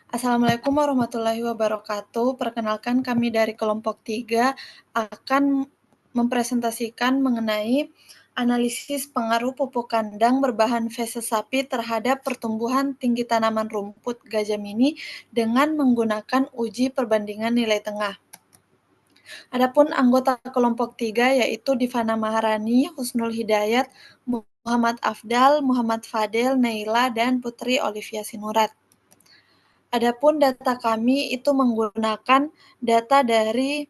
Assalamualaikum warahmatullahi wabarakatuh. Perkenalkan kami dari kelompok 3 akan mempresentasikan mengenai analisis pengaruh pupuk kandang berbahan feses sapi terhadap pertumbuhan tinggi tanaman rumput gajah mini dengan menggunakan uji perbandingan nilai tengah. Adapun anggota kelompok 3 yaitu Divana Maharani, Husnul Hidayat, Muhammad Afdal, Muhammad Fadel, Naila, dan Putri Olivia Sinurat. Adapun data kami itu menggunakan data dari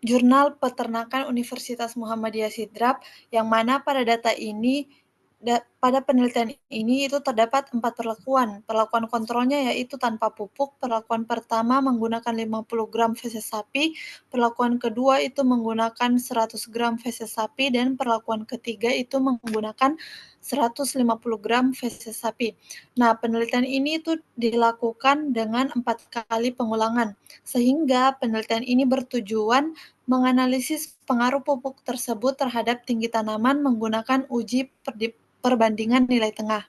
Jurnal Peternakan Universitas Muhammadiyah Sidrap, yang mana pada pada penelitian ini itu terdapat 4 perlakuan. Perlakuan kontrolnya yaitu tanpa pupuk, perlakuan pertama menggunakan 50 gram feses sapi, perlakuan kedua itu menggunakan 100 gram feses sapi, dan perlakuan ketiga itu menggunakan 150 gram feses sapi. Nah, penelitian ini itu dilakukan dengan 4 kali pengulangan, sehingga penelitian ini bertujuan menganalisis pengaruh pupuk tersebut terhadap tinggi tanaman menggunakan uji perbandingan nilai tengah.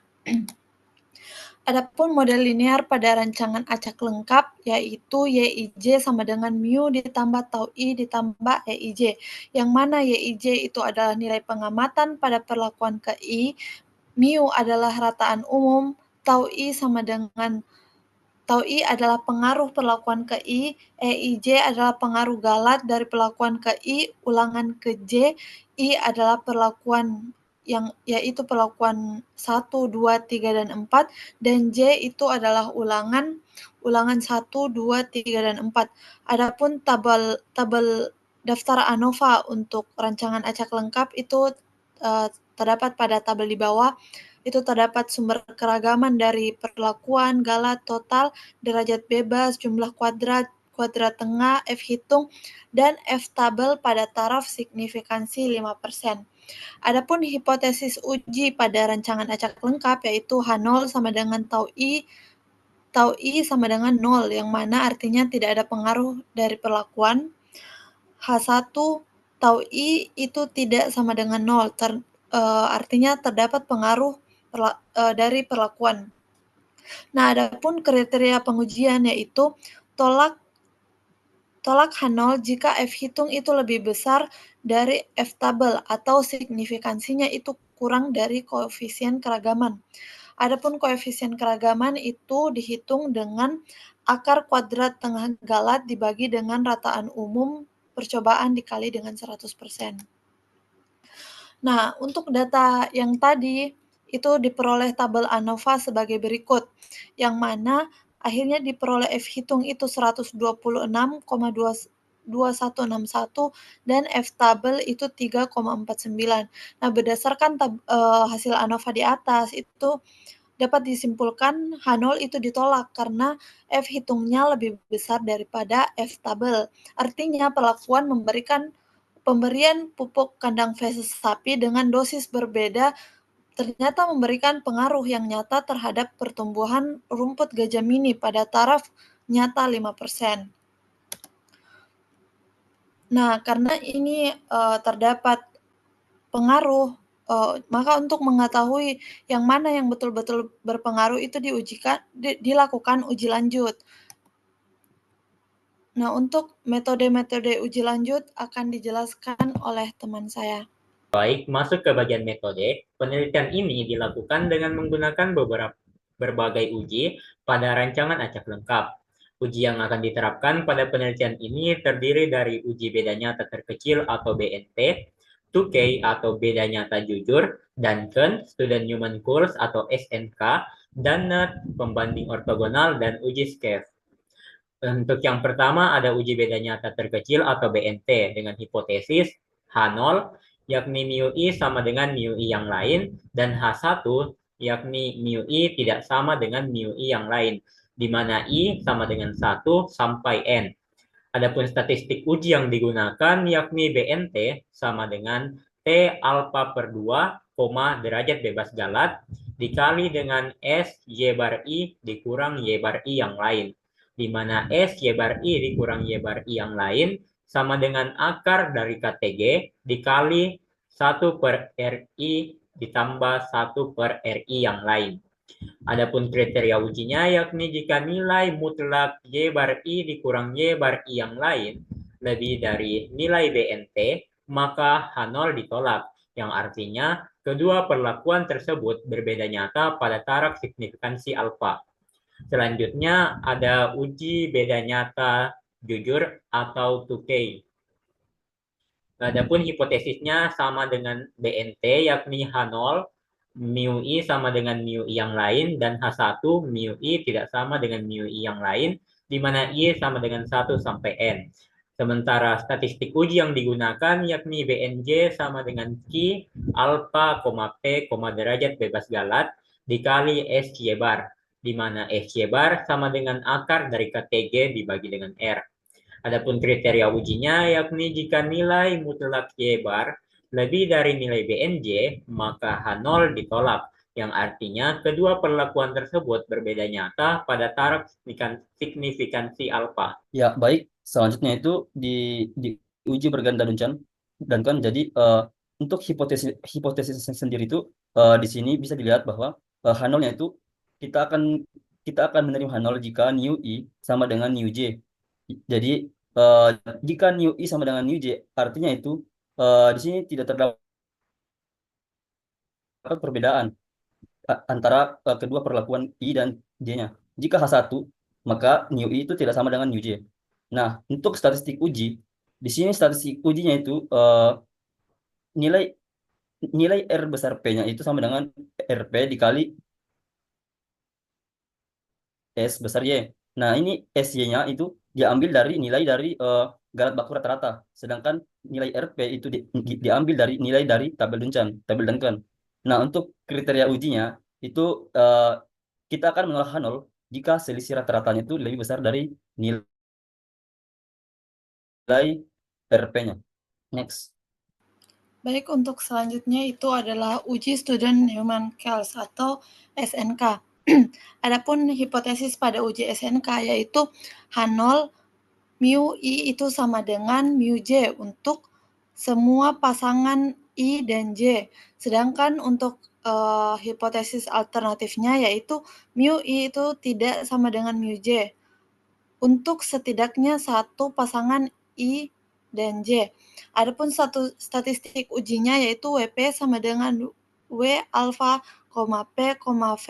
Adapun model linear pada rancangan acak lengkap yaitu YIJ sama dengan mu ditambah tau I ditambah EIJ, yang mana YIJ itu adalah nilai pengamatan pada perlakuan ke I, mu adalah rataan umum, tau I sama dengan Tau I adalah pengaruh perlakuan ke I, EIJ adalah pengaruh galat dari perlakuan ke I, ulangan ke J, I adalah perlakuan yaitu perlakuan 1, 2, 3, dan 4, dan J itu adalah ulangan 1, 2, 3, dan 4. Adapun tabel daftar ANOVA untuk rancangan acak lengkap itu terdapat pada tabel di bawah. Itu terdapat sumber keragaman dari perlakuan, galat, total, derajat bebas, jumlah kuadrat, kuadrat tengah, F hitung, dan F tabel pada taraf signifikansi 5%. Adapun hipotesis uji pada rancangan acak lengkap yaitu H0 sama dengan tau I sama dengan 0, yang mana artinya tidak ada pengaruh dari perlakuan. H1 tau I itu tidak sama dengan 0, artinya terdapat pengaruh dari perlakuan. Nah, adapun kriteria pengujian yaitu tolak H0 jika F hitung itu lebih besar dari F tabel atau signifikansinya itu kurang dari koefisien keragaman. Adapun koefisien keragaman itu dihitung dengan akar kuadrat tengah galat dibagi dengan rataan umum percobaan dikali dengan 100%. Nah, untuk data yang tadi itu diperoleh tabel ANOVA sebagai berikut, yang mana akhirnya diperoleh F hitung itu 126,2161 dan F tabel itu 3,49. Nah, berdasarkan hasil ANOVA di atas itu dapat disimpulkan H0 itu ditolak karena F hitungnya lebih besar daripada F tabel. Artinya pemberian pupuk kandang feses sapi dengan dosis berbeda ternyata memberikan pengaruh yang nyata terhadap pertumbuhan rumput gajah mini pada taraf nyata 5%. Nah, karena ini terdapat pengaruh, maka untuk mengetahui yang mana yang betul-betul berpengaruh itu dilakukan uji lanjut. Nah, untuk metode-metode uji lanjut akan dijelaskan oleh teman saya. Baik, masuk ke bagian metode. Penelitian ini dilakukan dengan menggunakan berbagai uji pada rancangan acak lengkap. Uji yang akan diterapkan pada penelitian ini terdiri dari uji beda nyata terkecil atau BNT, 2K atau beda nyata jujur, Duncan, Student Newman Course atau SNK, dan pembanding ortogonal, dan uji SCAFE. Untuk yang pertama ada uji beda nyata terkecil atau BNT dengan hipotesis H0 yakni mu I sama dengan mu I yang lain, dan H1 yakni mu I tidak sama dengan mu I yang lain, di mana I sama dengan 1 sampai N. Adapun statistik uji yang digunakan yakni BNT sama dengan T alfa per 2, derajat bebas galat, dikali dengan S Y bar I dikurang Y bar I yang lain, di mana S Y bar I dikurang Y bar I yang lain sama dengan akar dari KTG dikali 1 per RI ditambah 1 per RI yang lain. Adapun kriteria ujinya yakni jika nilai mutlak Y bar I dikurang Y bar I yang lain lebih dari nilai BNT, maka H0 ditolak, yang artinya kedua perlakuan tersebut berbeda nyata pada tarak signifikansi alfa. Selanjutnya ada uji beda nyata jujur atau 2K. Adapun hipotesisnya sama dengan BNT, yakni H0 mu I sama dengan mu I yang lain, dan H1 mu I tidak sama dengan mu I yang lain, di mana I sama dengan 1 sampai N. Sementara statistik uji yang digunakan yakni BNJ sama dengan Q alfa, P, derajat bebas galat dikali SY bar, di mana SY bar sama dengan akar dari KTG dibagi dengan R. Adapun kriteria ujinya yakni jika nilai mutlak Y bar lebih dari nilai BNJ, maka H0 ditolak, yang artinya kedua perlakuan tersebut berbeda nyata pada tarak signifikansi alfa. Ya, baik. Selanjutnya itu di diuji berganda Duncan. Dan kan jadi untuk hipotesis hipotesis sendiri itu di sini bisa dilihat bahwa H0-nya itu kita akan kita akan menerima H0 jika nu i sama dengan nu j. Jadi eh, jika nu i sama dengan nu j, artinya itu di sini tidak terdapat perbedaan antara kedua perlakuan I dan J-nya. Jika H1, maka nu I itu tidak sama dengan nu J. Nah, untuk statistik uji, di sini statistik ujinya itu nilai nilai R besar P-nya itu sama dengan RP dikali S besar Y. Nah, ini SY-nya itu diambil dari nilai dari galat baku rata-rata. Sedangkan nilai RP itu diambil dari nilai dari tabel Duncan. Nah, untuk kriteria ujinya itu kita akan menolak H0 jika selisih rata-ratanya itu lebih besar dari nilai RP-nya. Next. Baik, untuk selanjutnya itu adalah uji Student Human Calc atau SNK. Adapun hipotesis pada uji SNK yaitu H0 mu I itu sama dengan mu J untuk semua pasangan I dan J. Sedangkan untuk hipotesis alternatifnya yaitu mu I itu tidak sama dengan mu J untuk setidaknya satu pasangan I dan J. Adapun satu statistik ujinya yaitu WP sama dengan W alfa, P, V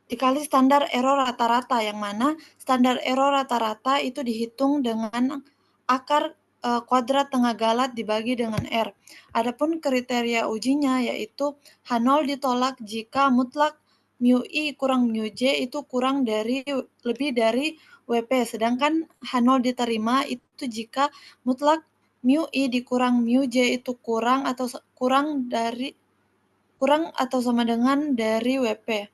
dikali standar error rata-rata, yang mana standar error rata-rata itu dihitung dengan akar kuadrat tengah galat dibagi dengan R. Adapun kriteria ujinya yaitu H0 ditolak jika mutlak mu I kurang mu J itu kurang dari lebih dari WP, sedangkan H0 diterima itu jika mutlak mu I dikurang mu J itu kurang atau sama dengan dari WP.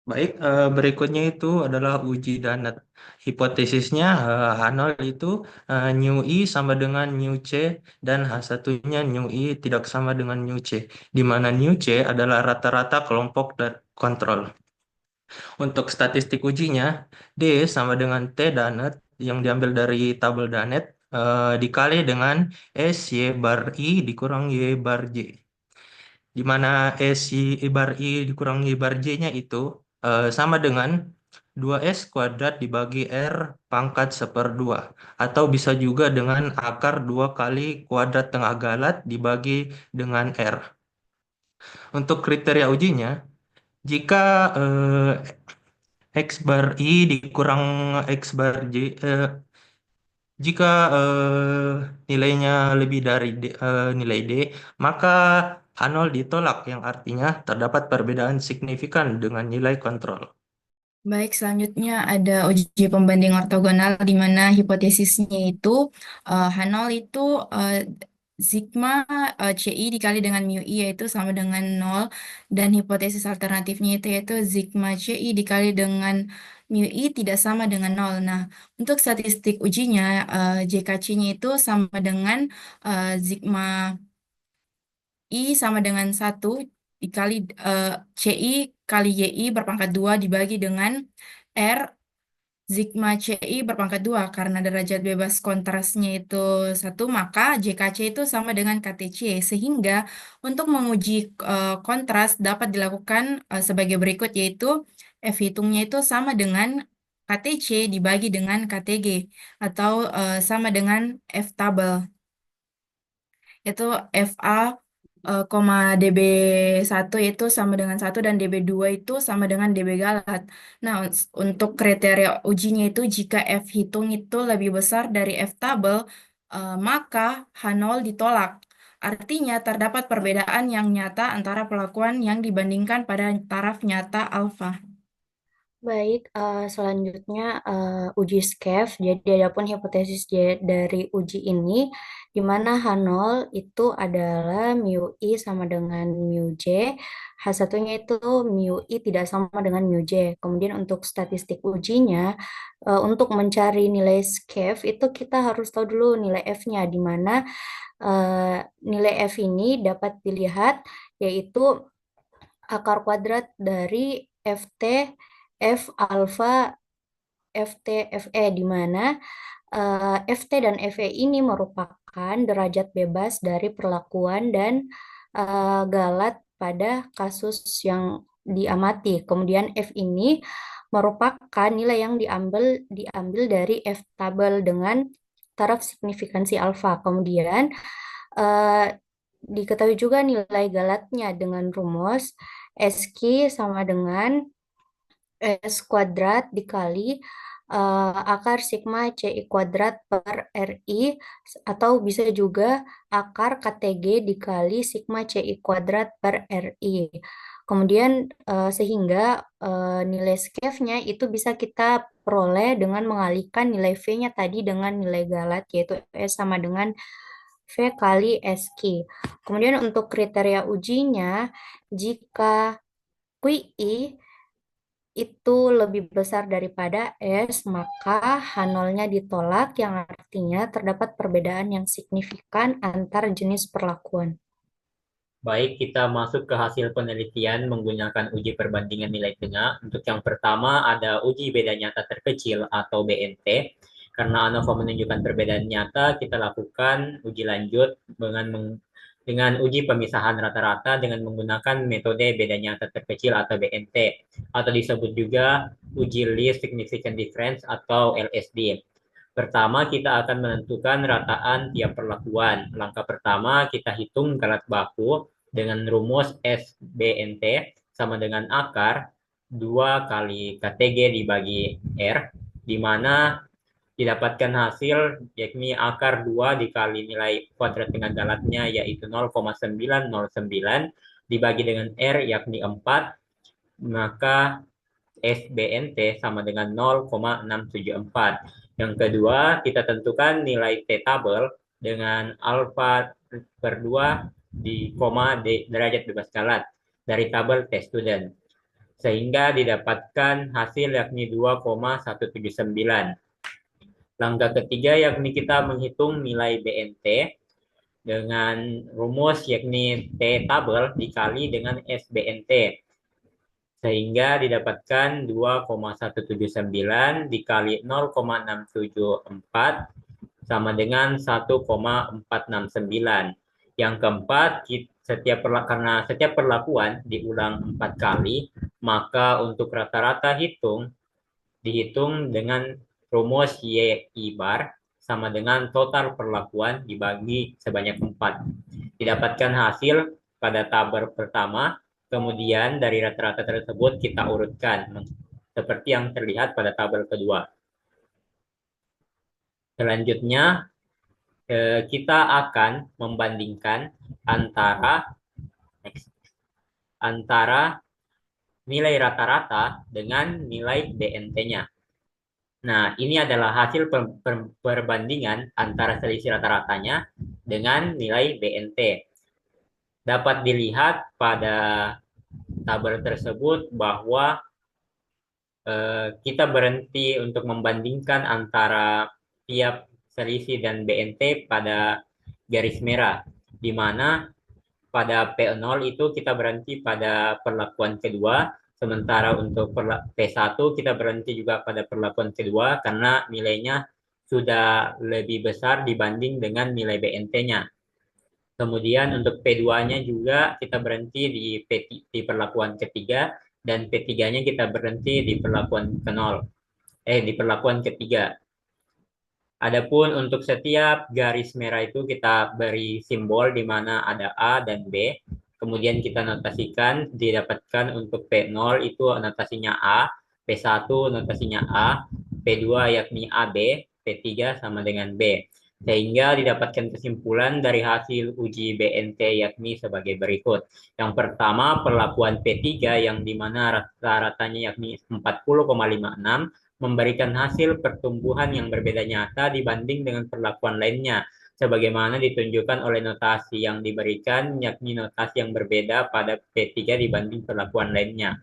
Baik, berikutnya itu adalah uji Danat. Hipotesisnya H0 itu nu I sama dengan nu C dan H1-nya nu I tidak sama dengan nu C, di mana nu C adalah rata-rata kelompok dan kontrol. Untuk statistik ujinya, D sama dengan T Danat yang diambil dari tabel Danet dikali dengan S Y bar I dikurang Y bar J, di mana S Y bar I dikurang Y bar J-nya itu sama dengan 2S kuadrat dibagi R pangkat seperdua. Atau bisa juga dengan akar 2 kali kuadrat tengah galat dibagi dengan R. Untuk kriteria ujinya, jika X bar I dikurang X bar J, jika nilainya lebih dari nilai D, maka H0 ditolak, yang artinya terdapat perbedaan signifikan dengan nilai kontrol. Baik, selanjutnya ada uji pembanding ortogonal di mana hipotesisnya itu H0 itu eh, sigma CI dikali dengan mu I yaitu sama dengan 0, dan hipotesis alternatifnya itu yaitu sigma CI dikali dengan mu I tidak sama dengan 0. Nah, untuk statistik ujinya JKC-nya itu sama dengan sigma I sama dengan 1 dikali CI kali YI berpangkat 2 dibagi dengan R Sigma CI berpangkat 2 karena derajat bebas kontrasnya itu 1, maka JKC itu sama dengan KTC. Sehingga untuk menguji kontras dapat dilakukan sebagai berikut, yaitu F hitungnya itu sama dengan KTC dibagi dengan KTG atau sama dengan F tabel. Itu FA koma DB1 itu sama dengan 1 dan DB2 itu sama dengan DB galat. Nah, untuk kriteria ujinya itu jika F hitung itu lebih besar dari F tabel, maka H0 ditolak. Artinya terdapat perbedaan yang nyata antara perlakuan yang dibandingkan pada taraf nyata alfa. Baik, selanjutnya uji SCAF. Jadi adapun hipotesis dari uji ini, di mana H0 itu adalah mu I sama dengan mu J, H1-nya itu mu I tidak sama dengan mu J. Kemudian untuk statistik ujinya, untuk mencari nilai SCAF itu kita harus tahu dulu nilai F-nya, di mana nilai F ini dapat dilihat yaitu akar kuadrat dari FT F alfa FT FE, di mana FT dan FE ini merupakan derajat bebas dari perlakuan dan galat pada kasus yang diamati. Kemudian F ini merupakan nilai yang diambil dari F tabel dengan taraf signifikansi alfa. Kemudian diketahui juga nilai galatnya dengan rumus SQ sama dengan S kuadrat dikali akar sigma CI kuadrat per RI, atau bisa juga akar KTG dikali sigma CI kuadrat per RI. Kemudian sehingga nilai SCAF-nya itu bisa kita peroleh dengan mengalihkan nilai V-nya tadi dengan nilai galat, yaitu S sama dengan V kali SQ. Kemudian untuk kriteria ujinya, jika QI itu lebih besar daripada S, maka H0-nya ditolak, yang artinya terdapat perbedaan yang signifikan antar jenis perlakuan. Baik, kita masuk ke hasil penelitian menggunakan uji perbandingan nilai tengah. Untuk yang pertama ada uji beda nyata terkecil atau BNT. Karena ANOVA menunjukkan perbedaan nyata, kita lakukan uji lanjut dengan uji pemisahan rata-rata dengan menggunakan metode beda nyata terkecil atau BNT, atau disebut juga uji least significant difference atau LSD. Pertama, kita akan menentukan rataan tiap perlakuan. Langkah pertama, kita hitung galat baku dengan rumus SBNT sama dengan akar 2 kali KTG dibagi R, di mana didapatkan hasil yakni akar 2 dikali nilai kuadrat dengan galatnya yaitu 0,909 dibagi dengan R yakni 4, maka SBNT sama dengan 0,674. Yang kedua, kita tentukan nilai T tabel dengan alfa per 2 di koma derajat bebas galat dari tabel T student, sehingga didapatkan hasil yakni 2,179. Langkah ketiga yakni kita menghitung nilai BNT dengan rumus yakni T tabel dikali dengan SBNT, sehingga didapatkan 2,179 dikali 0,674 sama dengan 1,469. Yang keempat, karena setiap perlakuan diulang 4 kali, maka untuk rata-rata dihitung dengan rumus YI bar sama dengan total perlakuan dibagi sebanyak 4. Didapatkan hasil pada tabel pertama. Kemudian dari rata-rata tersebut kita urutkan seperti yang terlihat pada tabel kedua. Selanjutnya kita akan membandingkan antara nilai rata-rata dengan nilai BNT-nya. Nah, ini adalah hasil perbandingan antara selisih rata-ratanya dengan nilai BNT. Dapat dilihat pada tabel tersebut bahwa kita berhenti untuk membandingkan antara tiap selisih dan BNT pada garis merah, di mana pada P0 itu kita berhenti pada perlakuan kedua, Sementara untuk P1 kita berhenti juga pada perlakuan kedua karena nilainya sudah lebih besar dibanding dengan nilai BNT-nya. Kemudian untuk P2-nya juga kita berhenti di perlakuan ketiga, dan P3-nya kita berhenti di perlakuan di perlakuan ketiga. Adapun untuk setiap garis merah itu kita beri simbol di mana ada A dan B. Kemudian kita notasikan, didapatkan untuk P0 itu notasinya A, P1 notasinya A, P2 yakni AB, P3 sama dengan B. Sehingga didapatkan kesimpulan dari hasil uji BNT yakni sebagai berikut. Yang pertama, perlakuan P3 yang dimana rata-ratanya yakni 40,56 memberikan hasil pertumbuhan yang berbeda nyata dibanding dengan perlakuan lainnya, sebagaimana ditunjukkan oleh notasi yang diberikan, yakni notasi yang berbeda pada P3 dibanding perlakuan lainnya.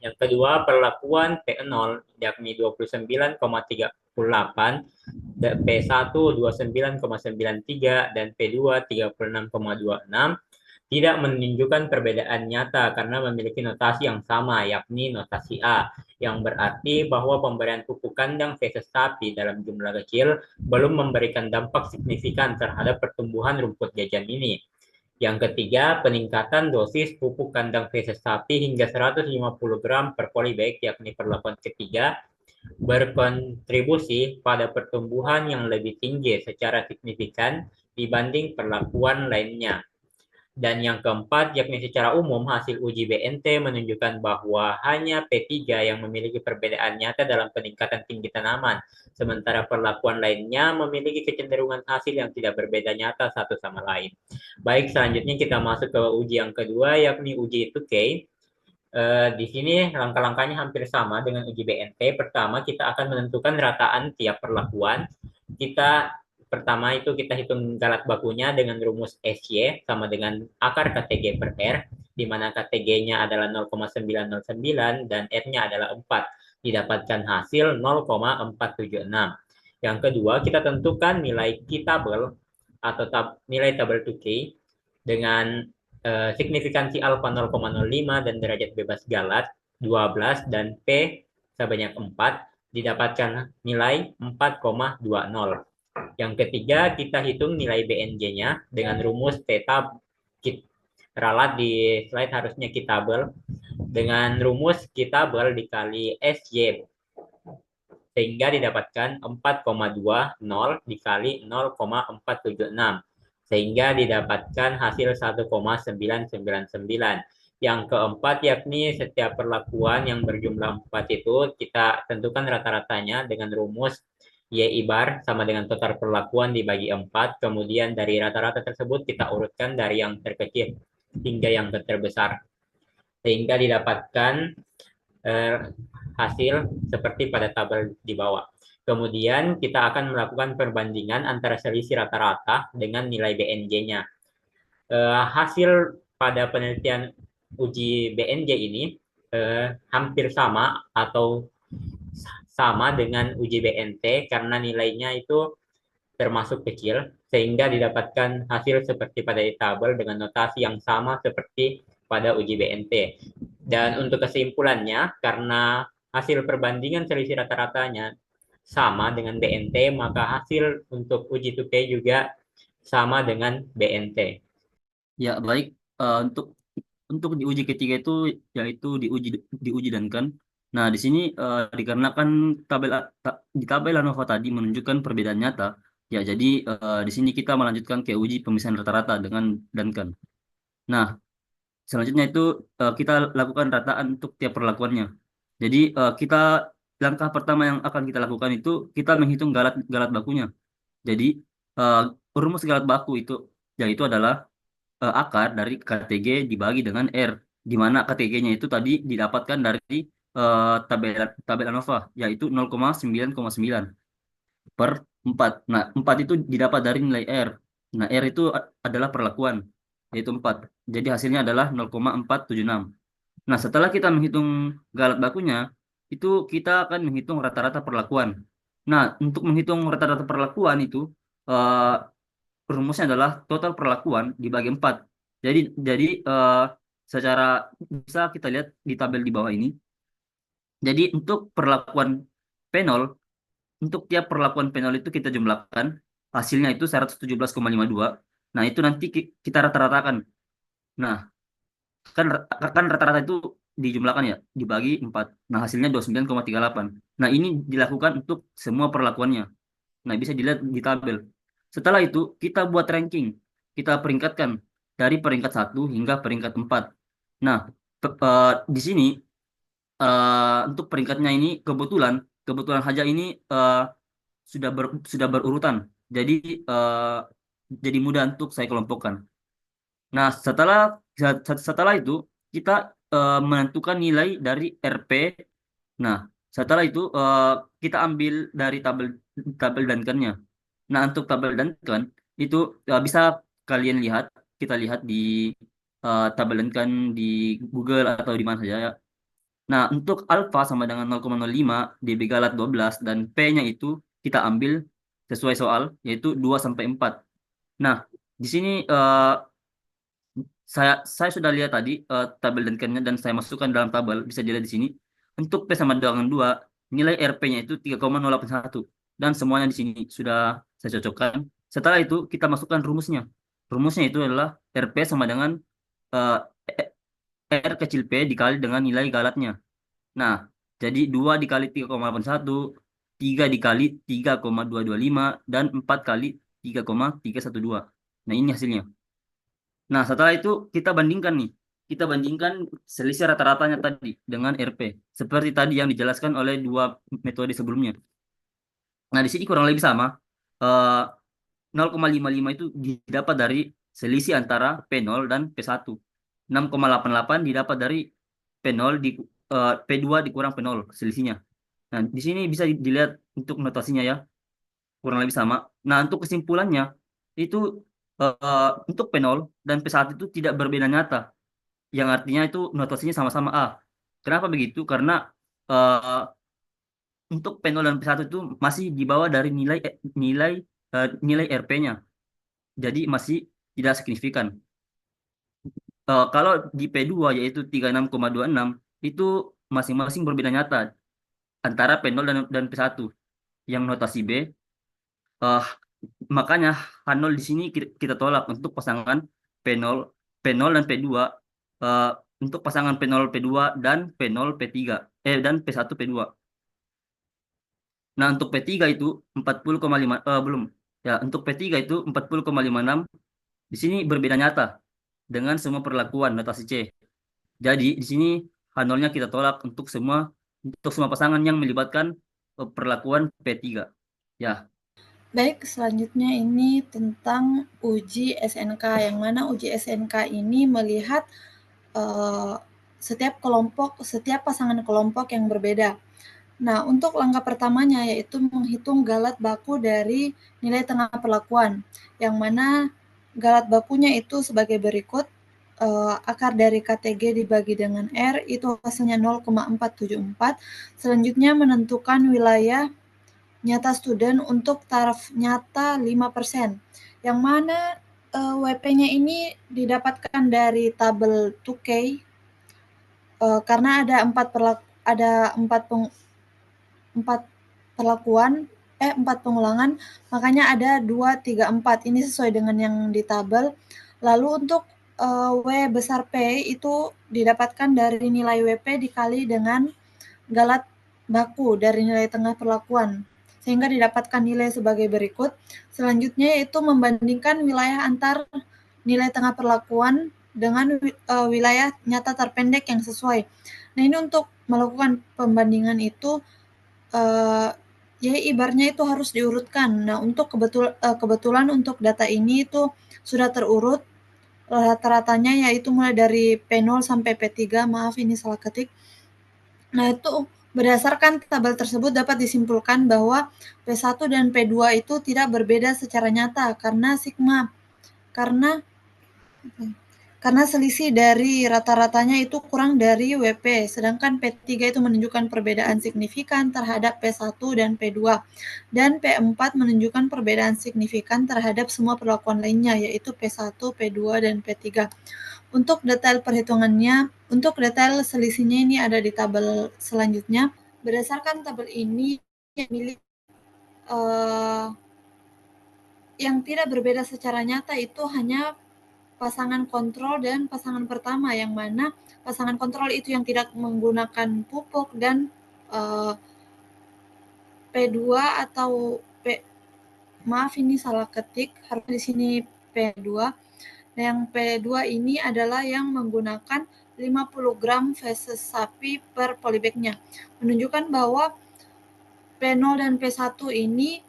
Yang kedua, perlakuan P0, yakni 29,38, P1 29,93, dan P2 36,26, tidak menunjukkan perbedaan nyata karena memiliki notasi yang sama, yakni notasi A, yang berarti bahwa pemberian pupuk kandang feses sapi dalam jumlah kecil belum memberikan dampak signifikan terhadap pertumbuhan rumput jajan ini. Yang ketiga, peningkatan dosis pupuk kandang feses sapi hingga 150 gram per polybag, yakni perlakuan ketiga, berkontribusi pada pertumbuhan yang lebih tinggi secara signifikan dibanding perlakuan lainnya. Dan yang keempat, yakni secara umum hasil uji BNT menunjukkan bahwa hanya P3 yang memiliki perbedaan nyata dalam peningkatan tinggi tanaman, sementara perlakuan lainnya memiliki kecenderungan hasil yang tidak berbeda nyata satu sama lain. Baik, selanjutnya kita masuk ke uji yang kedua, yakni uji 2K. Di sini langkah-langkahnya hampir sama dengan uji BNT. Pertama, kita akan menentukan rataan tiap perlakuan. Pertama itu kita hitung galat bakunya dengan rumus SY sama dengan akar KTG per R, di mana KTG-nya adalah 0,909 dan R-nya adalah 4. Didapatkan hasil 0,476. Yang kedua, kita tentukan nilai K-tabel atau nilai tabel 2K dengan signifikansi alfa 0,05 dan derajat bebas galat 12 dan P sebanyak 4, didapatkan nilai 4,20. Yang ketiga, kita hitung nilai BNJ-nya dengan rumus theta, ralat di slide harusnya K-tabel, dengan rumus K-tabel dikali SY, sehingga didapatkan 4,20 dikali 0,476, sehingga didapatkan hasil 1,999. Yang keempat, yakni setiap perlakuan yang berjumlah 4 itu kita tentukan rata-ratanya dengan rumus Y bar sama dengan total perlakuan dibagi 4, kemudian dari rata-rata tersebut kita urutkan dari yang terkecil hingga yang terbesar, sehingga didapatkan hasil seperti pada tabel di bawah. Kemudian kita akan melakukan perbandingan antara selisih rata-rata dengan nilai BNJ-nya. Hasil pada penelitian uji BNJ ini hampir sama atau sama dengan uji BNT karena nilainya itu termasuk kecil, sehingga didapatkan hasil seperti pada tabel dengan notasi yang sama seperti pada uji BNT. Dan untuk kesimpulannya, karena hasil perbandingan selisih rata-ratanya sama dengan BNT, maka hasil untuk uji 2K juga sama dengan BNT. Ya, baik. Untuk di uji ketiga itu yaitu diuji dan kan. Nah, di sini dikarenakan di tabel ANOVA tadi menunjukkan perbedaan nyata, ya jadi di sini kita melanjutkan ke uji pemisahan rata-rata dengan Duncan. Nah, selanjutnya itu kita lakukan rataan untuk tiap perlakuannya. Jadi langkah pertama yang akan kita lakukan itu kita menghitung galat bakunya. Jadi rumus galat baku itu yaitu adalah akar dari KTG dibagi dengan R, di mana KTG-nya itu tadi didapatkan dari tabel ANOVA, yaitu 0,9,9 per 4. Nah, 4 itu didapat dari nilai R. Nah, R itu adalah perlakuan, yaitu 4. Jadi hasilnya adalah 0,476. Nah, setelah kita menghitung galat bakunya, itu kita akan menghitung rata-rata perlakuan. Nah, untuk menghitung rata-rata perlakuan itu, rumusnya adalah total perlakuan dibagi 4. Jadi secara bisa kita lihat di tabel di bawah ini. Jadi untuk perlakuan penol, untuk tiap perlakuan penol itu kita jumlahkan, hasilnya itu 117,52. Nah, itu nanti kita rata-ratakan. Nah, kan rata-rata itu dijumlahkan ya, dibagi 4. Nah, hasilnya 29,38. Nah, ini dilakukan untuk semua perlakuannya. Nah, bisa dilihat di tabel. Setelah itu, kita buat ranking. Kita peringkatkan dari peringkat 1 hingga peringkat 4. Nah, di sini untuk peringkatnya ini kebetulan saja ini sudah berurutan. Jadi mudah untuk saya kelompokkan. Nah, setelah itu kita menentukan nilai dari RP. Nah, setelah itu kita ambil dari tabel Duncan-nya. Nah, untuk tabel Duncan itu bisa kalian lihat, kita lihat di tabel Duncan di Google atau di mana saja ya. Nah, untuk alfa sama dengan 0,05, DB Galat 12, dan P-nya itu kita ambil sesuai soal, yaitu 2 sampai 4. Nah, di sini saya sudah lihat tadi tabel Duncan-nya dan saya masukkan dalam tabel, bisa dilihat di sini. Untuk P sama dengan 2, nilai RP-nya itu 3,081. Dan semuanya di sini sudah saya cocokkan. Setelah itu, kita masukkan rumusnya. Rumusnya itu adalah RP sama dengan eh, R kecil P dikali dengan nilai galatnya. Nah, jadi 2 dikali 3,81, 3 dikali 3,225, dan 4 kali 3,312. Nah, ini hasilnya. Nah, setelah itu kita bandingkan nih. Kita bandingkan selisih rata-ratanya tadi dengan RP. Seperti tadi yang dijelaskan oleh dua metode sebelumnya. Nah, di sini kurang lebih sama. 0,55 itu didapat dari selisih antara P0 dan P1. 6,88 didapat dari P0 P2 dikurang P0 selisihnya. Nah, di sini bisa dilihat untuk notasinya ya. Kurang lebih sama. Nah, untuk kesimpulannya itu untuk P0 dan P1 itu tidak berbeda nyata. Yang artinya itu notasinya sama-sama A. Kenapa begitu? Karena untuk P0 dan P1 itu masih di bawah dari nilai RP-nya. Jadi masih tidak signifikan. Kalau di P2 yaitu 36,26 itu masing-masing berbeda nyata antara P0 dan P1 yang notasi B. Makanya H0 di sini kita tolak untuk pasangan P0 dan P2 untuk pasangan P0 P2 dan P0 P3 dan P1 P2. Nah, untuk P3 itu 40,5 belum. Ya, untuk P3 itu 40,56 di sini berbeda nyata dengan semua perlakuan notasi C. Jadi di sini H0-nya kita tolak untuk semua pasangan yang melibatkan perlakuan P3. Ya. Baik, selanjutnya ini tentang uji SNK, yang mana uji SNK ini melihat setiap pasangan kelompok yang berbeda. Nah, untuk langkah pertamanya yaitu menghitung galat baku dari nilai tengah perlakuan, yang mana galat bakunya itu sebagai berikut. Akar dari KTG dibagi dengan R itu hasilnya 0,474. Selanjutnya menentukan wilayah nyata student untuk taraf nyata 5%, yang mana WP-nya ini didapatkan dari tabel 2K karena ada 4 pengulangan, makanya ada 2, 3, 4. Ini sesuai dengan yang di tabel. Lalu untuk W besar P itu didapatkan dari nilai WP dikali dengan galat baku dari nilai tengah perlakuan, sehingga didapatkan nilai sebagai berikut. Selanjutnya yaitu membandingkan wilayah antar nilai tengah perlakuan dengan wilayah nyata terpendek yang sesuai. Nah, ini untuk melakukan pembandingan itu ya ibarnya itu harus diurutkan. Nah, untuk kebetulan untuk data ini itu sudah terurut rata-ratanya, yaitu mulai dari P0 sampai P3. Maaf, ini salah ketik. Nah, itu berdasarkan tabel tersebut dapat disimpulkan bahwa P1 dan P2 itu tidak berbeda secara nyata karena selisih dari rata-ratanya itu kurang dari WP, sedangkan P3 itu menunjukkan perbedaan signifikan terhadap P1 dan P2, dan P4 menunjukkan perbedaan signifikan terhadap semua perlakuan lainnya, yaitu P1, P2, dan P3. Untuk detail perhitungannya, untuk detail selisihnya ini ada di tabel selanjutnya. Berdasarkan tabel ini, yang milik yang tidak berbeda secara nyata itu hanya pasangan kontrol dan pasangan pertama, yang mana pasangan kontrol itu yang tidak menggunakan pupuk dan P2 atau maaf ini salah ketik, harus di sini P2. Yang P2 ini adalah yang menggunakan 50 gram feses sapi per polybagnya, menunjukkan bahwa P0 dan P1 ini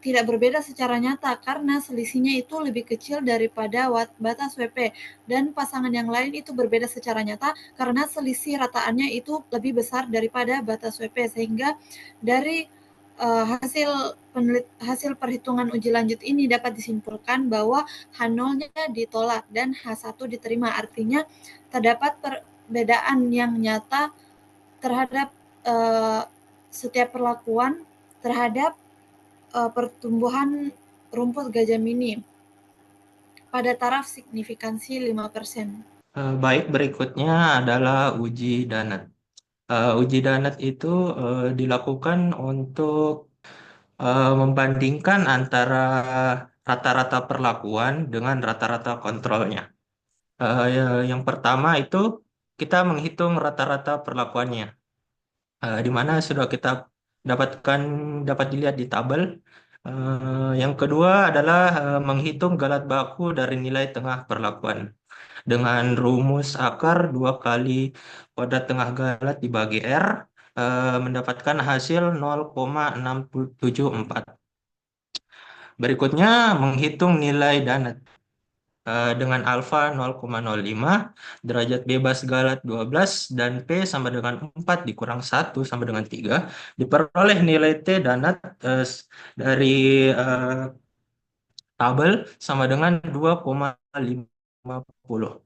tidak berbeda secara nyata karena selisihnya itu lebih kecil daripada batas WP, dan pasangan yang lain itu berbeda secara nyata karena selisih rataannya itu lebih besar daripada batas WP, sehingga dari hasil perhitungan uji lanjut ini dapat disimpulkan bahwa H0-nya ditolak dan H1 diterima. Artinya terdapat perbedaan yang nyata terhadap setiap perlakuan terhadap pertumbuhan rumput gajah mini pada taraf signifikansi 5%. Baik, berikutnya adalah uji Danat. Uji Danat itu dilakukan untuk membandingkan antara rata-rata perlakuan dengan rata-rata kontrolnya. Yang pertama itu kita menghitung rata-rata perlakuannya, di mana sudah kita dapat dilihat di tabel. Yang kedua adalah menghitung galat baku dari nilai tengah perlakuan dengan rumus akar 2 kali kuadrat tengah galat dibagi R, mendapatkan hasil 0,674. Berikutnya menghitung nilai Danat dengan alfa 0,05, derajat bebas galat 12, dan P sama dengan 4 dikurang 1 sama dengan 3, diperoleh nilai T Danat dari tabel sama dengan 2,50.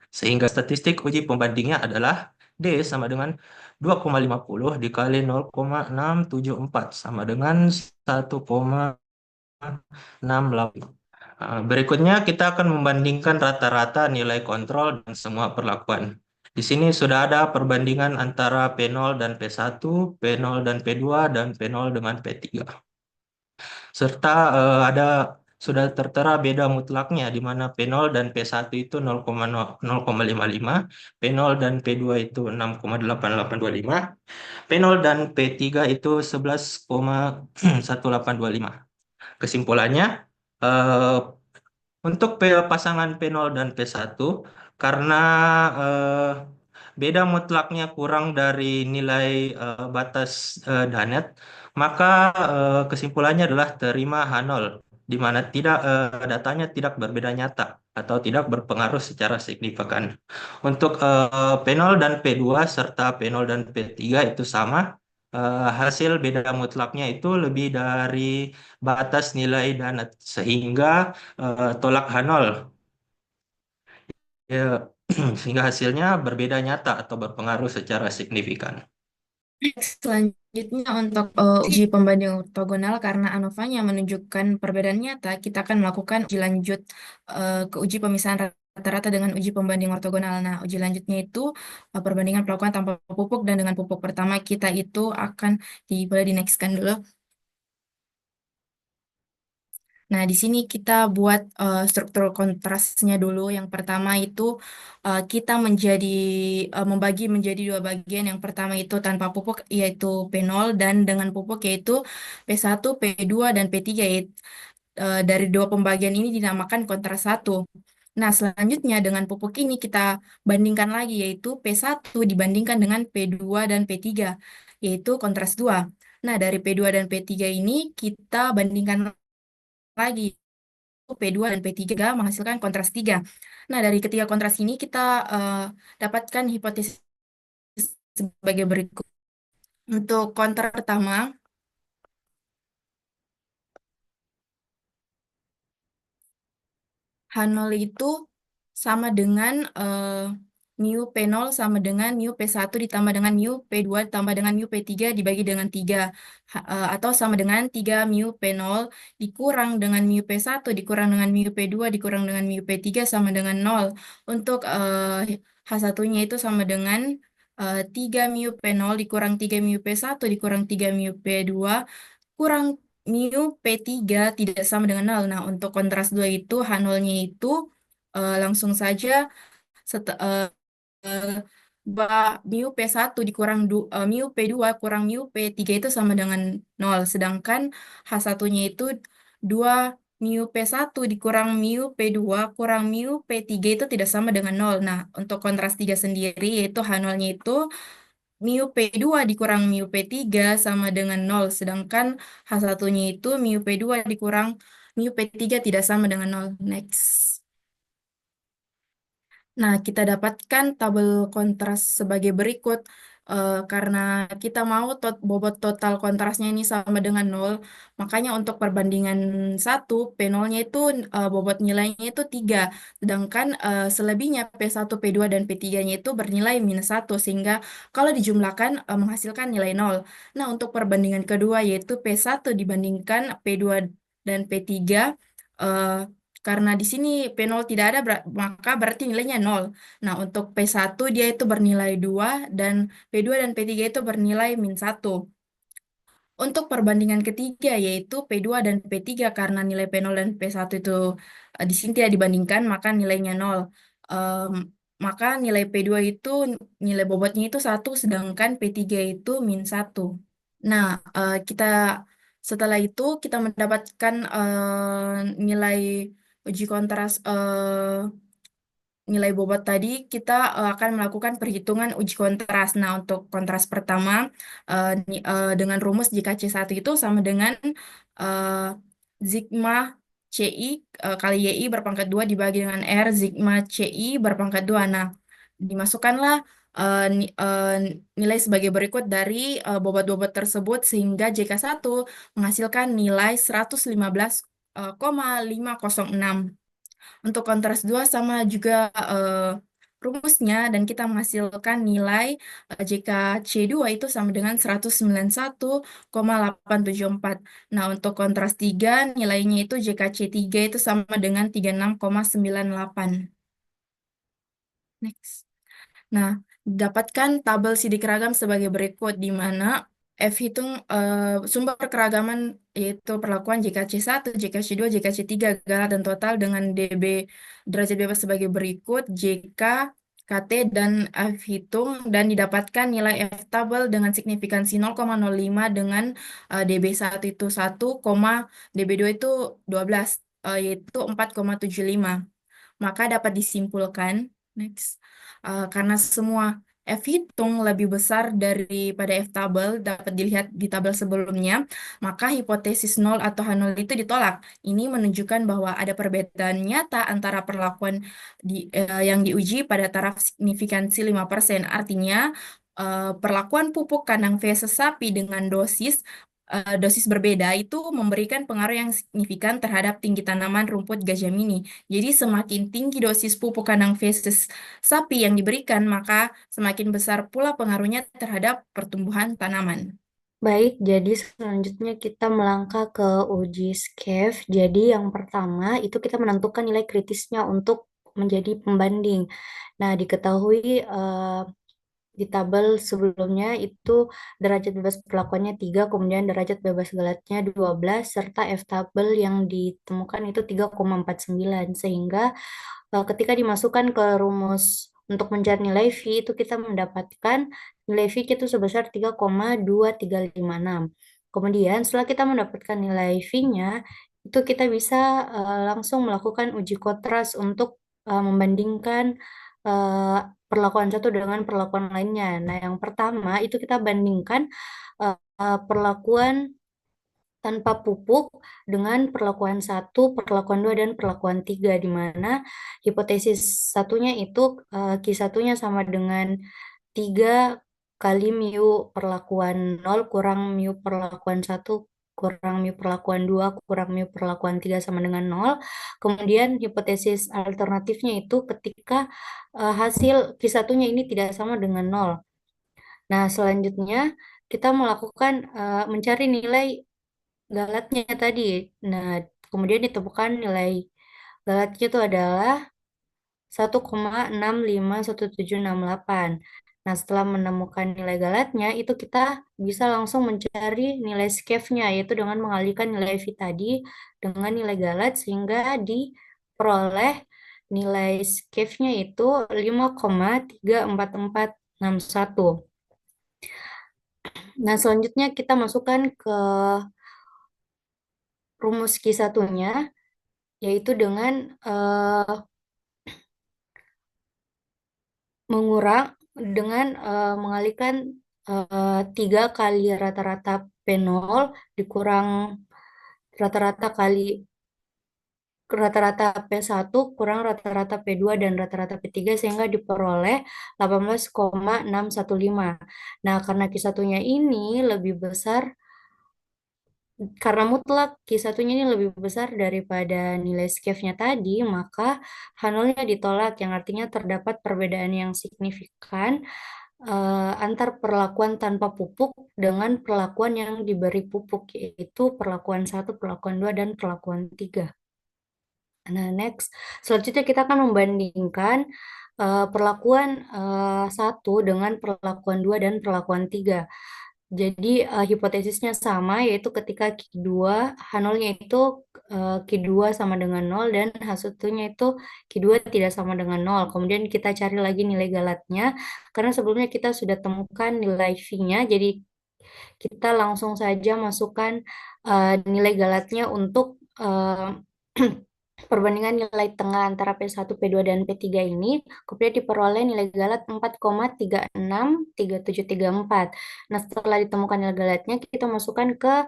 Sehingga statistik uji pembandingnya adalah D sama dengan 2,50 dikali 0,674 sama dengan 1,68. Berikutnya kita akan membandingkan rata-rata nilai kontrol dan semua perlakuan. Di sini sudah ada perbandingan antara P0 dan P1, P0 dan P2, dan P0 dengan P3. Serta sudah tertera beda mutlaknya, di mana P0 dan P1 itu 0,55, P0 dan P2 itu 6,8825, P0 dan P3 itu 11,1825. Kesimpulannya, untuk pasangan P0 dan P1, karena beda mutlaknya kurang dari nilai batas Danet, maka kesimpulannya adalah terima H0, di mana datanya tidak berbeda nyata atau tidak berpengaruh secara signifikan. Untuk P0 dan P2 serta P0 dan P3 itu sama, hasil beda mutlaknya itu lebih dari batas nilai Danet, sehingga tolak H0. Ya, sehingga hasilnya berbeda nyata atau berpengaruh secara signifikan. Selanjutnya untuk uji pembanding ortogonal, karena ANOVA-nya menunjukkan perbedaan nyata, kita akan melakukan uji lanjut ke uji pemisahan rata-rata dengan uji pembanding ortogonal. Nah, uji lanjutnya itu perbandingan perlakuan tanpa pupuk dan dengan pupuk. Pertama kita itu akan boleh di-next-kan dulu. Nah, di sini kita buat struktur kontrasnya dulu. Yang pertama itu kita membagi menjadi dua bagian. Yang pertama itu tanpa pupuk yaitu P0, dan dengan pupuk yaitu P1, P2, dan P3. Dari dua pembagian ini dinamakan kontras 1. Nah, selanjutnya dengan pupuk ini kita bandingkan lagi, yaitu P1 dibandingkan dengan P2 dan P3, yaitu kontras 2. Nah, dari P2 dan P3 ini kita bandingkan lagi, P2 dan P3 menghasilkan kontras 3. Nah, dari ketiga kontras ini kita dapatkan hipotesis sebagai berikut. Untuk kontras pertama, H0 itu sama dengan mu P0 sama dengan mu P1 ditambah dengan mu P2 ditambah dengan mu P3 dibagi dengan 3. Atau sama dengan 3 mu P0 dikurang dengan mu P1 dikurang dengan mu P2 dikurang dengan mu P3 sama dengan 0. Untuk H1-nya itu sama dengan 3 mu P0 dikurang 3 mu P1 dikurang 3 mu P2 kurang mu P3 tidak sama dengan 0. Nah, untuk kontras 2 itu H0-nya itu langsung saja mu P1 dikurang mu P2 kurang mu P3 itu sama dengan 0. Sedangkan H1-nya itu 2 mu P1 dikurang mu P2 kurang mu P3 itu tidak sama dengan 0. Nah, untuk kontras 3 sendiri yaitu H0-nya itu mu P2 dikurang mu P3 sama dengan 0. Sedangkan H1-nya itu mu P2 dikurang mu P3 tidak sama dengan 0. Next. Nah, kita dapatkan tabel kontras sebagai berikut. Karena kita mau bobot total kontrasnya ini sama dengan 0, makanya untuk perbandingan 1, P0-nya itu bobot nilainya itu 3. Sedangkan selebihnya P1, P2, dan P3-nya itu bernilai -1, sehingga kalau dijumlahkan menghasilkan nilai 0. Nah, untuk perbandingan kedua yaitu P1 dibandingkan P2 dan P3, eh, karena di sini P0 tidak ada, maka berarti nilainya 0. Nah, untuk P1 dia itu bernilai 2, dan P2 dan P3 itu bernilai -1. Untuk perbandingan ketiga, yaitu P2 dan P3, karena nilai P0 dan P1 itu di sini tidak dibandingkan, maka nilainya 0. Maka nilai P2 itu, nilai bobotnya itu 1, sedangkan P3 itu -1. Nah, setelah itu kita mendapatkan nilai uji kontras nilai bobot tadi, kita akan melakukan perhitungan uji kontras. Nah, untuk kontras pertama dengan rumus jika C1 itu sama dengan sigma CI kali YI berpangkat 2 dibagi dengan R sigma CI berpangkat 2. Nah, dimasukkanlah nilai sebagai berikut dari bobot-bobot tersebut sehingga JK1 menghasilkan nilai 115,506. Untuk kontras 2 sama juga rumusnya, dan kita menghasilkan nilai jika C2 itu sama dengan 191,874. Nah, untuk kontras 3 nilainya itu jika C3 itu sama dengan 36,98. Next. Nah, dapatkan tabel sidik ragam sebagai berikut, di mana F hitung sumber keragaman yaitu perlakuan JKC1, JKC2, JKC3 galat dan total dengan DB derajat bebas sebagai berikut, JK, KT, dan F hitung, dan didapatkan nilai F tabel dengan signifikansi 0,05 dengan DB1 itu 1, DB2 itu 12, yaitu 4,75. Maka dapat disimpulkan, next, karena semua F hitung lebih besar daripada F tabel dapat dilihat di tabel sebelumnya, maka hipotesis 0 atau H0 itu ditolak. Ini menunjukkan bahwa ada perbedaan nyata antara perlakuan yang diuji pada taraf signifikansi 5%. Artinya, perlakuan pupuk kandang feses sapi dengan dosis berbeda itu memberikan pengaruh yang signifikan terhadap tinggi tanaman rumput gajah mini. Jadi semakin tinggi dosis pupuk kandang feses sapi yang diberikan, maka semakin besar pula pengaruhnya terhadap pertumbuhan tanaman. Baik, jadi selanjutnya kita melangkah ke uji SCAF. Jadi yang pertama itu kita menentukan nilai kritisnya untuk menjadi pembanding. Nah, diketahui di tabel sebelumnya itu derajat bebas perlakuannya 3, kemudian derajat bebas galatnya 12, serta F tabel yang ditemukan itu 3,49. Sehingga ketika dimasukkan ke rumus untuk mencari nilai V, itu kita mendapatkan nilai V itu sebesar 3,2356. Kemudian setelah kita mendapatkan nilai V-nya, itu kita bisa langsung melakukan uji kontras untuk membandingkan perlakuan satu dengan perlakuan lainnya. Nah, yang pertama itu kita bandingkan perlakuan tanpa pupuk dengan perlakuan 1, perlakuan 2, dan perlakuan 3, di mana hipotesis satunya itu Q1-nya sama dengan 3 kali mu perlakuan 0 kurang mu perlakuan 1 kurang mu perlakuan 2 kurang mu perlakuan 3 sama dengan 0. Kemudian hipotesis alternatifnya itu ketika hasil Q1-nya ini tidak sama dengan 0. Nah, selanjutnya kita melakukan mencari nilai galatnya tadi. Nah, kemudian ditemukan nilai galatnya itu adalah 1,651768. Nah, setelah menemukan nilai galatnya, itu kita bisa langsung mencari nilai skefnya, yaitu dengan mengalihkan nilai V tadi dengan nilai galat, sehingga diperoleh nilai skefnya itu 5,34461. Nah, selanjutnya kita masukkan ke rumus Q1-nya, yaitu dengan mengalihkan 3 kali rata-rata P0 dikurang rata-rata P1 kurang rata-rata P2 dan rata-rata P3 sehingga diperoleh 18,615. Nah, karena Q1-nya ini lebih besar, karena mutlak Q1-nya ini lebih besar daripada nilai skefnya tadi, maka H0-nya ditolak, yang artinya terdapat perbedaan yang signifikan antar perlakuan tanpa pupuk dengan perlakuan yang diberi pupuk, yaitu perlakuan 1, perlakuan 2, dan perlakuan 3. Nah, next. Selanjutnya kita akan membandingkan perlakuan 1 dengan perlakuan 2 dan perlakuan 3. Jadi hipotesisnya sama, yaitu ketika Q2, H0-nya itu Q2 sama dengan 0 dan H1-nya itu Q2 tidak sama dengan 0. Kemudian kita cari lagi nilai galatnya, karena sebelumnya kita sudah temukan nilai V-nya, jadi kita langsung saja masukkan nilai galatnya untuk perbandingan nilai tengah antara P1, P2, dan P3 ini, kemudian diperoleh nilai galat 4,363734. Nah, setelah ditemukan nilai galatnya, kita masukkan ke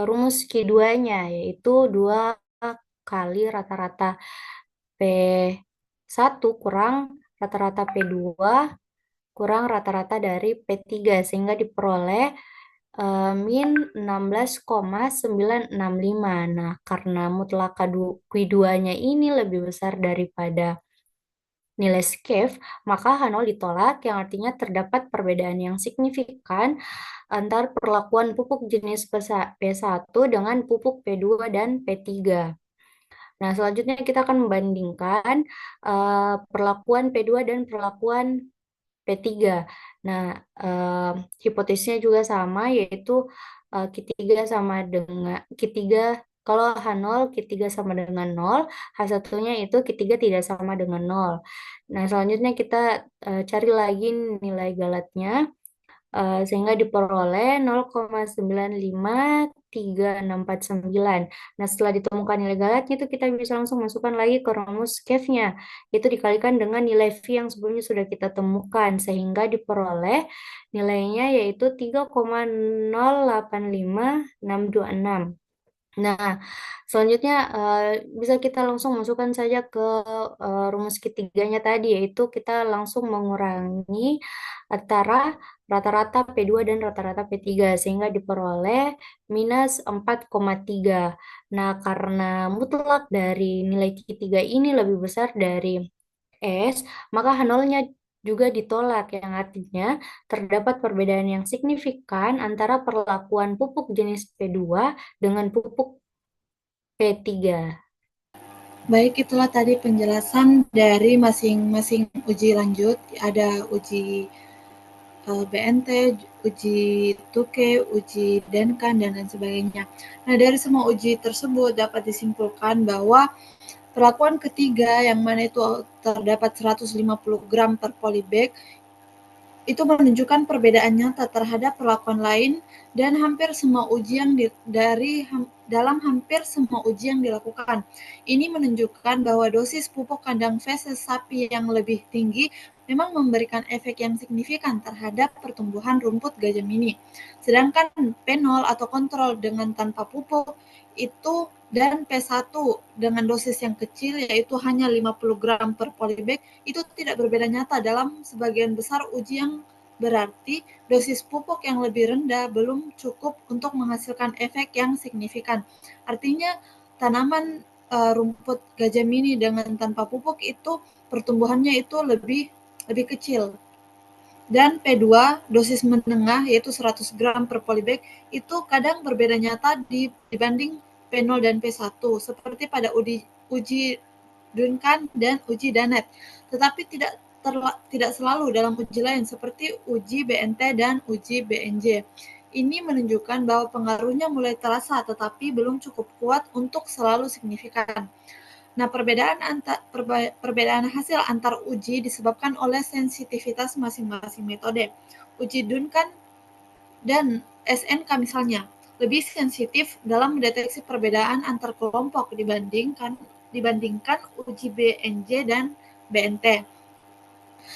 rumus Q2-nya, yaitu 2 kali rata-rata P1 kurang rata-rata P2 kurang rata-rata dari P3, sehingga diperoleh min 16,965. Nah, karena mutlaka Q2-nya ini lebih besar daripada nilai skef, maka H0 ditolak, yang artinya terdapat perbedaan yang signifikan antar perlakuan pupuk jenis P1 dengan pupuk P2 dan P3. Nah, selanjutnya kita akan membandingkan perlakuan P2 dan perlakuan P3. Nah, hipotesisnya juga sama, yaitu Q3 sama dengan Q3, kalau H0 Q3 sama dengan 0, H1-nya itu Q3 tidak sama dengan 0. Nah, selanjutnya kita cari lagi nilai galatnya, sehingga diperoleh 0,95369. Nah, setelah ditemukan nilai galatnya itu kita bisa langsung masukkan lagi ke rumus skefnya, itu dikalikan dengan nilai V yang sebelumnya sudah kita temukan, sehingga diperoleh nilainya yaitu 3,085626. Nah, selanjutnya bisa kita langsung masukkan saja ke rumus ketiganya tadi, yaitu kita langsung mengurangi antara rata-rata P2 dan rata-rata P3, sehingga diperoleh minus 4,3. Nah, karena mutlak dari nilai Q3 ini lebih besar dari S, maka H0-nya juga ditolak, yang artinya terdapat perbedaan yang signifikan antara perlakuan pupuk jenis P2 dengan pupuk P3. Baik, itulah tadi penjelasan dari masing-masing uji lanjut. Ada uji BNT, uji Tuke, uji Denkan, dan lain sebagainya. Nah, dari semua uji tersebut dapat disimpulkan bahwa perlakuan ketiga yang mana itu terdapat 150 gram per polybag itu menunjukkan perbedaan nyata terhadap perlakuan lain dan hampir semua uji yang dalam hampir semua uji yang dilakukan. Ini menunjukkan bahwa dosis pupuk kandang feses sapi yang lebih tinggi memang memberikan efek yang signifikan terhadap pertumbuhan rumput gajah mini. Sedangkan P0 atau kontrol dengan tanpa pupuk itu dan P1 dengan dosis yang kecil yaitu hanya 50 gram per polybag itu tidak berbeda nyata dalam sebagian besar uji yang Berarti dosis pupuk yang lebih rendah belum cukup untuk menghasilkan efek yang signifikan. Artinya tanaman rumput gajah mini dengan tanpa pupuk itu pertumbuhannya itu lebih kecil. Dan P2 dosis menengah yaitu 100 gram per polybag itu kadang berbeda nyata dibanding P0 dan P1 seperti pada uji Duncan dan uji Danet. Tetapi tidak selalu dalam uji lain seperti uji BNT dan uji BNJ. Ini menunjukkan bahwa pengaruhnya mulai terasa tetapi belum cukup kuat untuk selalu signifikan. Nah, perbedaan hasil antar uji disebabkan oleh sensitivitas masing-masing metode. Uji Duncan dan SNK misalnya lebih sensitif dalam mendeteksi perbedaan antar kelompok dibandingkan uji BNJ dan BNT.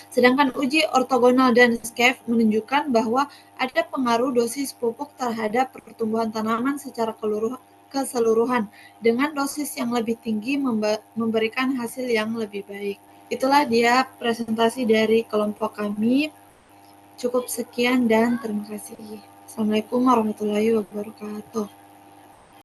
Sedangkan uji ortogonal dan SCAFE menunjukkan bahwa ada pengaruh dosis pupuk terhadap pertumbuhan tanaman secara keseluruhan dengan dosis yang lebih tinggi memberikan hasil yang lebih baik. Itulah dia presentasi dari kelompok kami. Cukup sekian dan terima kasih. Assalamualaikum warahmatullahi wabarakatuh.